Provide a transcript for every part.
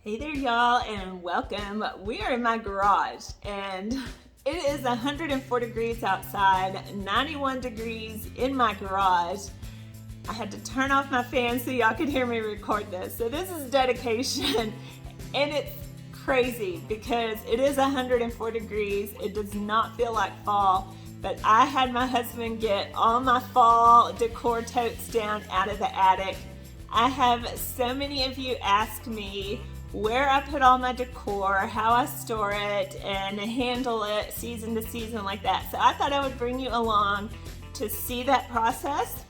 Hey there, y'all, and welcome. We are in my garage, and it is 104 degrees outside, 91 degrees in my garage. I had to turn off my fan so y'all could hear me record this. So this is dedication, and it's crazy because it is 104 degrees. It does not feel like fall, but I had my husband get all my fall decor totes down out of the attic. I have so many of you ask me where I put all my decor, how I store it, and handle it season to season like that. So I thought I would bring you along to see that process.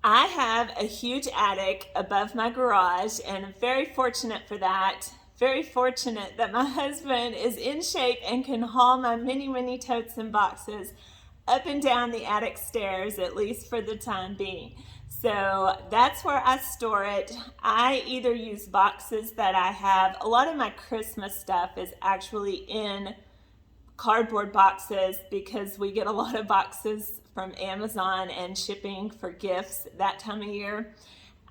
I have a huge attic above my garage, and I'm very fortunate for that. Very fortunate that my husband is in shape and can haul my many totes and boxes up and down the attic stairs, at least for the time being. So that's where I store it. I either use boxes that I have. A lot of my Christmas stuff is actually in cardboard boxes because we get a lot of boxes from Amazon and shipping for gifts that time of year.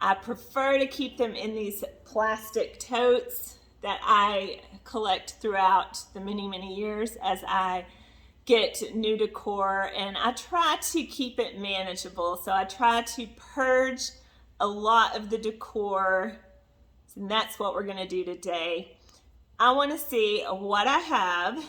I prefer to keep them in these plastic totes that I collect throughout the many years as I get new decor, and I try to keep it manageable. So I try to purge a lot of the decor, and that's what we're going to do today. I want to see what I have,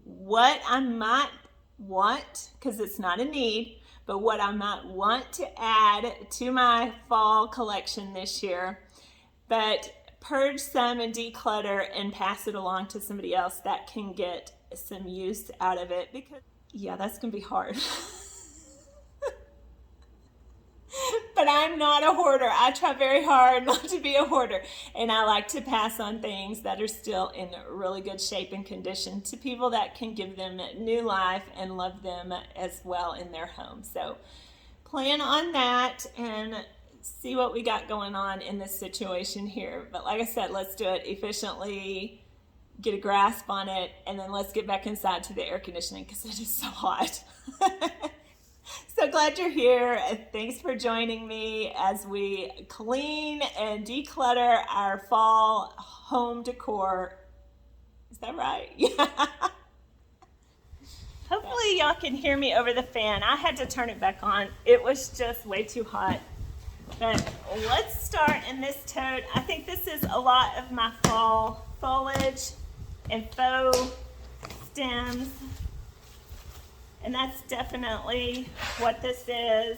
what I might want, because it's not a need, but what I might want to add to my fall collection this year, but purge some and declutter and pass it along to somebody else that can get some use out of it, because yeah, that's gonna be hard. But I'm not a hoarder. I try very hard not to be a hoarder, and I like to pass on things that are still in really good shape and condition to people that can give them new life and love them as well in their home. So plan on that and see what we got going on in this situation here. But like I said, let's do it efficiently, get a grasp on it, and then let's get back inside to the air conditioning because it is so hot. So glad you're here. Thanks for joining me as we clean and declutter our fall home decor. Is that right? Yeah. Hopefully y'all can hear me over the fan. I had to turn it back on. It was just way too hot. But let's start in this tote. I think this is a lot of my fall foliage and faux stems, and that's definitely what this is.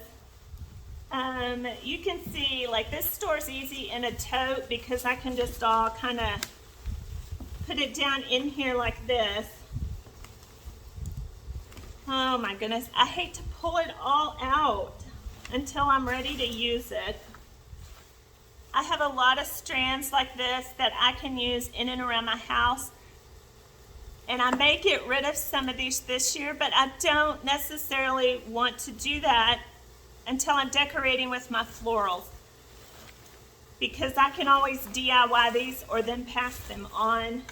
You can see, like, this stores easy in a tote because I can just all kind of put it down in here like this. Oh my goodness, I hate to pull it all out until I'm ready to use it. I have a lot of strands like this that I can use in and around my house, and I may get rid of some of these this year, but I don't necessarily want to do that until I'm decorating with my florals, because I can always DIY these or then pass them on.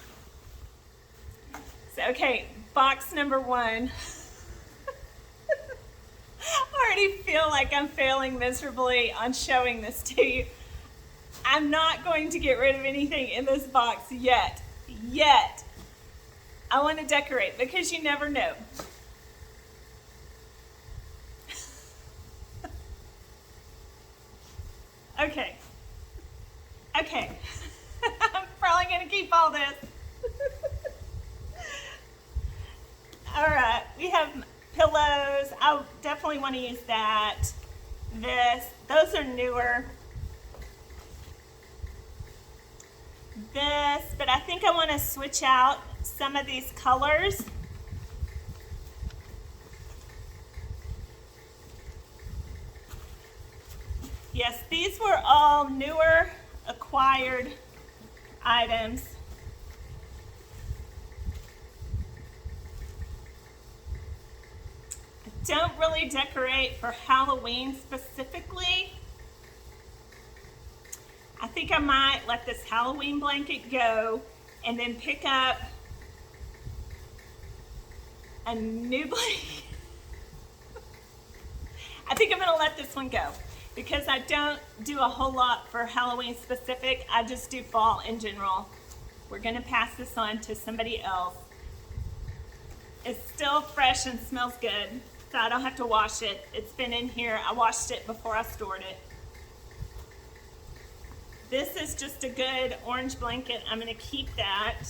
So, okay, box number one. I already feel like I'm failing miserably on showing this to you. I'm not going to get rid of anything in this box yet. I want to decorate because you never know. Okay. I'm probably going to keep all this. All right, we have pillows. I definitely want to use that. Those are newer. But I think I want to switch out some of these colors. Yes, these were all newer acquired items. I don't really decorate for Halloween specifically. I think I might let this Halloween blanket go and then pick up a new blanket. I think I'm gonna let this one go because I don't do a whole lot for Halloween specific. I just do fall in general. We're gonna pass this on to somebody else. It's still fresh and smells good, so I don't have to wash it. It's been in here. I washed it before I stored it. This is just a good orange blanket. I'm gonna keep that.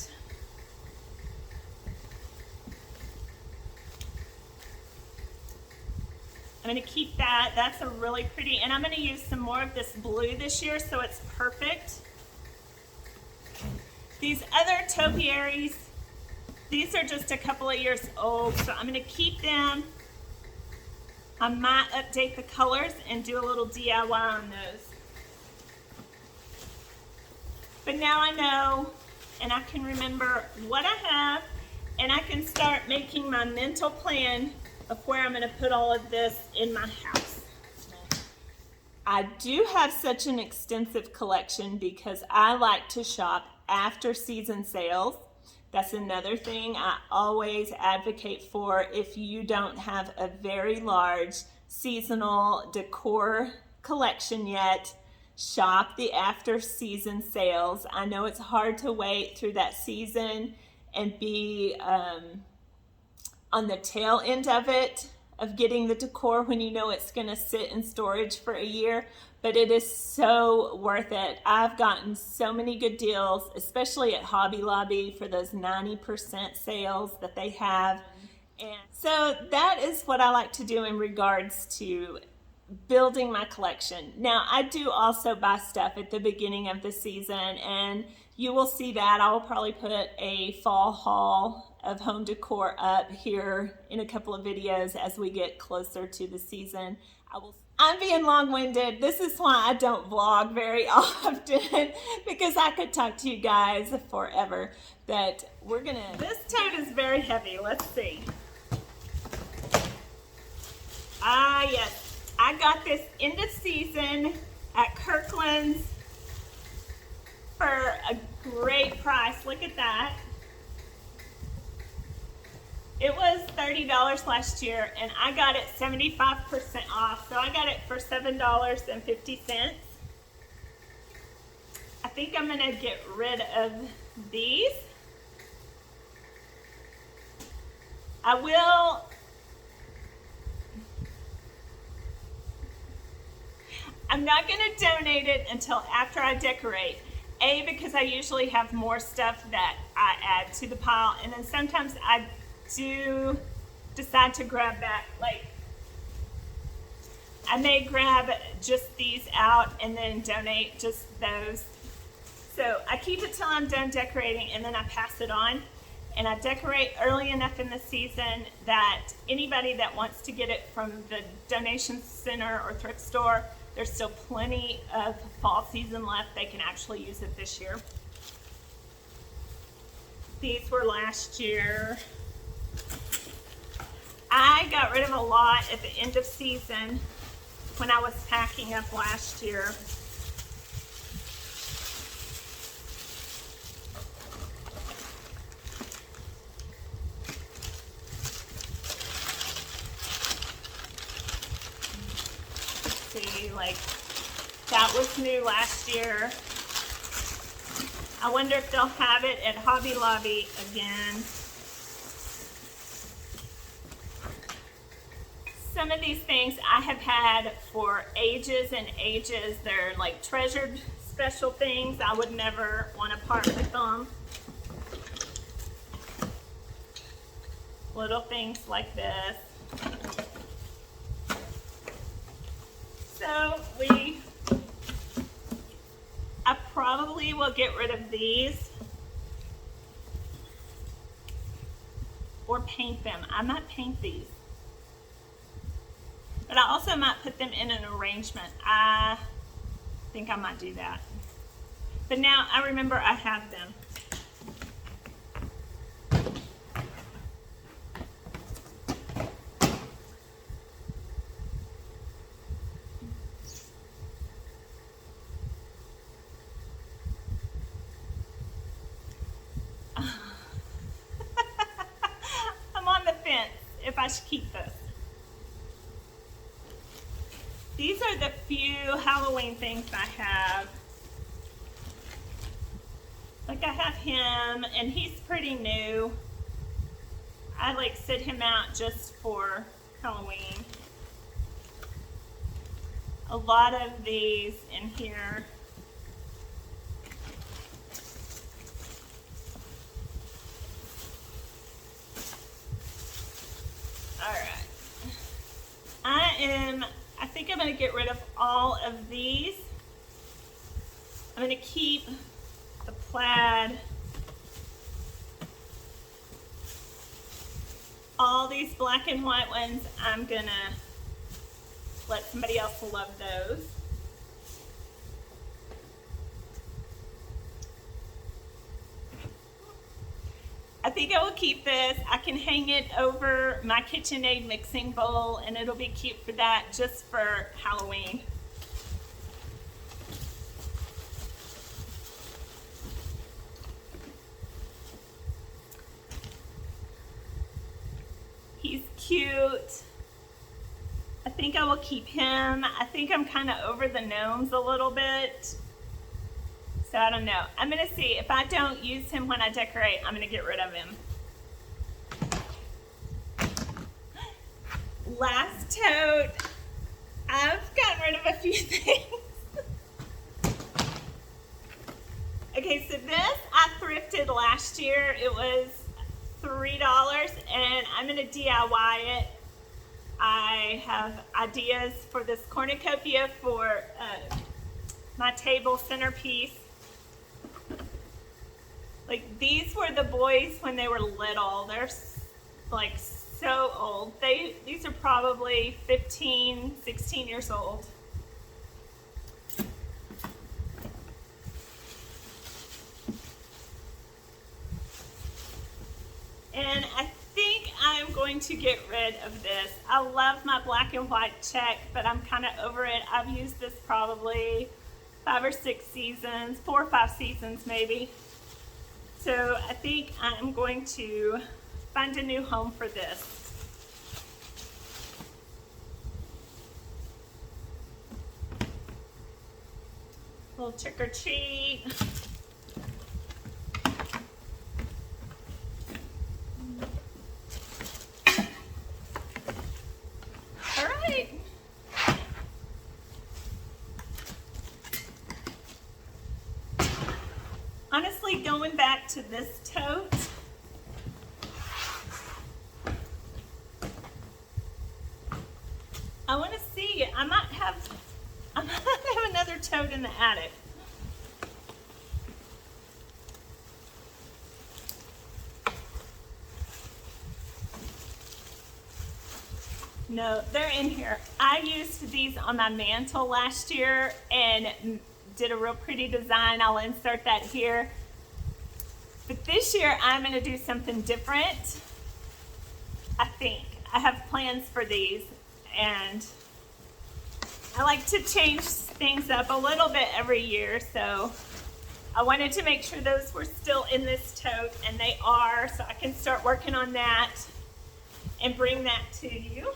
I'm gonna keep that. That's a really pretty, and I'm gonna use some more of this blue this year, so it's perfect. These other topiaries, these are just a couple of years old, so I'm gonna keep them. I might update the colors and do a little DIY on those. But now I know, and I can remember what I have, and I can start making my mental plan of where I'm gonna put all of this in my house. I do have such an extensive collection because I like to shop after season sales. That's another thing I always advocate for. If you don't have a very large seasonal decor collection yet, shop the after season sales. I know it's hard to wait through that season and be on the tail end of it, of getting the decor when you know it's gonna sit in storage for a year, but it is so worth it. I've gotten so many good deals, especially at Hobby Lobby for those 90% sales that they have. And so that is what I like to do in regards to building my collection. Now, I do also buy stuff at the beginning of the season, and you will see that. I will probably put a fall haul of home decor up here in a couple of videos as we get closer to the season. I'm being long-winded. This is why I don't vlog very often because I could talk to you guys forever. But this tote is very heavy. Let's see. Ah, yes. I got this end of season at Kirkland's for a great price. Look at that. It was $30 last year, and I got it 75% off, so I got it for $7.50. I think I'm gonna get rid of these. I'm not gonna donate it until after I decorate. A, because I usually have more stuff that I add to the pile, and then sometimes I do decide to grab that, like I may grab just these out and then donate just those. So I keep it till I'm done decorating and then I pass it on, and I decorate early enough in the season that anybody that wants to get it from the donation center or thrift store, there's still plenty of fall season left. They can actually use it this year. These were last year. I got rid of a lot at the end of season when I was packing up last year. See, like that was new last year. I wonder if they'll have it at Hobby Lobby again. Some of these things I have had for ages and ages. They're like treasured special things. I would never want to part with them. Little things like this. So I probably will get rid of these or paint them. I might paint these. But I also might put them in an arrangement. I think I might do that. But now I remember I have them. I'm on the fence if I should keep this. These are the few Halloween things I have. Like I have him, and he's pretty new. I like sit him out just for Halloween. A lot of these in here. All right. I think I'm going to get rid of all of these. I'm going to keep the plaid. All these black and white ones, I'm going to let somebody else love those. I think I will keep this. I can hang it over my KitchenAid mixing bowl, and it'll be cute for that, just for Halloween. He's cute. I think I will keep him. I think I'm kind of over the gnomes a little bit. So I don't know. I'm going to see. If I don't use him when I decorate, I'm going to get rid of him. Last tote. I've gotten rid of a few things. Okay, so this I thrifted last year. It was $3, and I'm going to DIY it. I have ideas for this cornucopia for my table centerpiece. Like, these were the boys when they were little. They're like so old. These are probably 15, 16 years old. And I think I'm going to get rid of this. I love my black and white check, but I'm kind of over it. I've used this probably 5 or 6 seasons, 4 or 5 seasons maybe. So I think I'm going to find a new home for this. A little trick or treat. All right. Honestly, going back to this tote, I want to see. I might have another tote in the attic. No, they're in here. I used these on my mantle last year and did a real pretty design. I'll insert that here. But this year I'm going to do something different. I think I have plans for these, and I like to change things up a little bit every year, so I wanted to make sure those were still in this tote, and they are, so I can start working on that and bring that to you.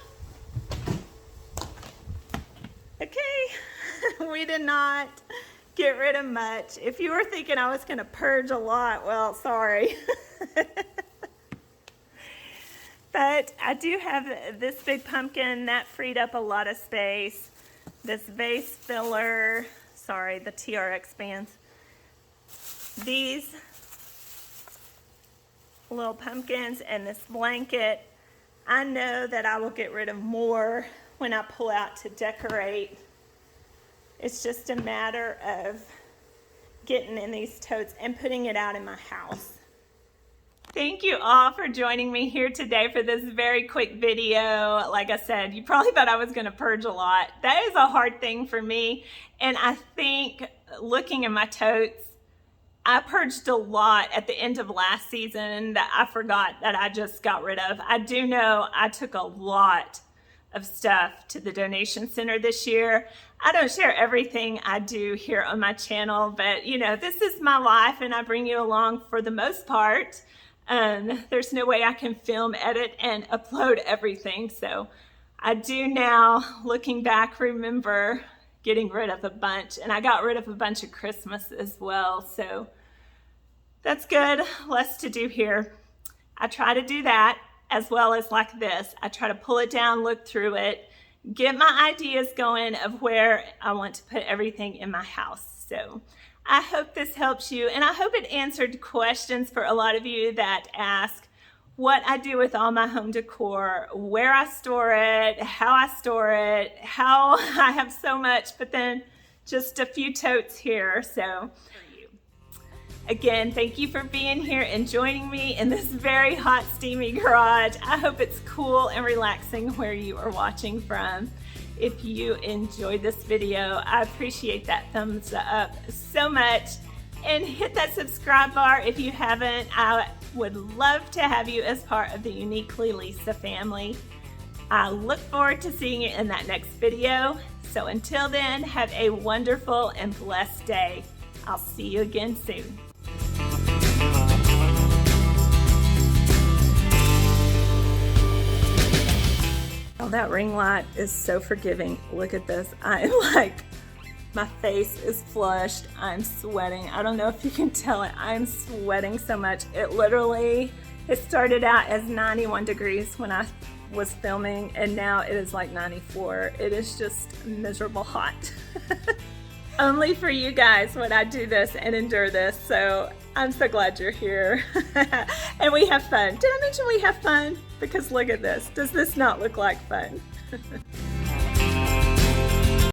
Okay, we did not get rid of much. If you were thinking I was going to purge a lot, well, sorry. But I do have this big pumpkin that freed up a lot of space. This vase filler, sorry, the TRX bands. These little pumpkins and this blanket. I know that I will get rid of more when I pull out to decorate. It's just a matter of getting in these totes and putting it out in my house. Thank you all for joining me here today for this very quick video. Like I said, you probably thought I was going to purge a lot. That is a hard thing for me. And I think looking at my totes, I purged a lot at the end of last season that I forgot that I just got rid of. I do know I took a lot of stuff to the donation center this year. I don't share everything I do here on my channel, but you know, this is my life and I bring you along for the most part. There's no way I can film, edit, and upload everything, so I do now, looking back, remember getting rid of a bunch, and I got rid of a bunch of Christmas as well, so that's good. Less to do here. I try to do that as well as like this. I try to pull it down, look through it, get my ideas going of where I want to put everything in my house. So I hope this helps you, and I hope it answered questions for a lot of you that ask what I do with all my home decor, where I store it, how I store it, how I have so much, but then just a few totes here. So again, thank you for being here and joining me in this very hot, steamy garage. I hope it's cool and relaxing where you are watching from. If you enjoyed this video, I appreciate that thumbs up so much. And hit that subscribe bar if you haven't. I would love to have you as part of the Uniquely Lisa family. I look forward to seeing you in that next video. So until then, have a wonderful and blessed day. I'll see you again soon. Oh, that ring light is so forgiving. Look at this. I'm like, my face is flushed. I'm sweating. I don't know if you can tell it. I'm sweating so much. It started out as 91 degrees when I was filming, and now it is like 94. It is just miserable hot. Only for you guys would I do this and endure this, so I'm so glad you're here. And we have fun. Did I mention we have fun? Because look at this. Does this not look like fun?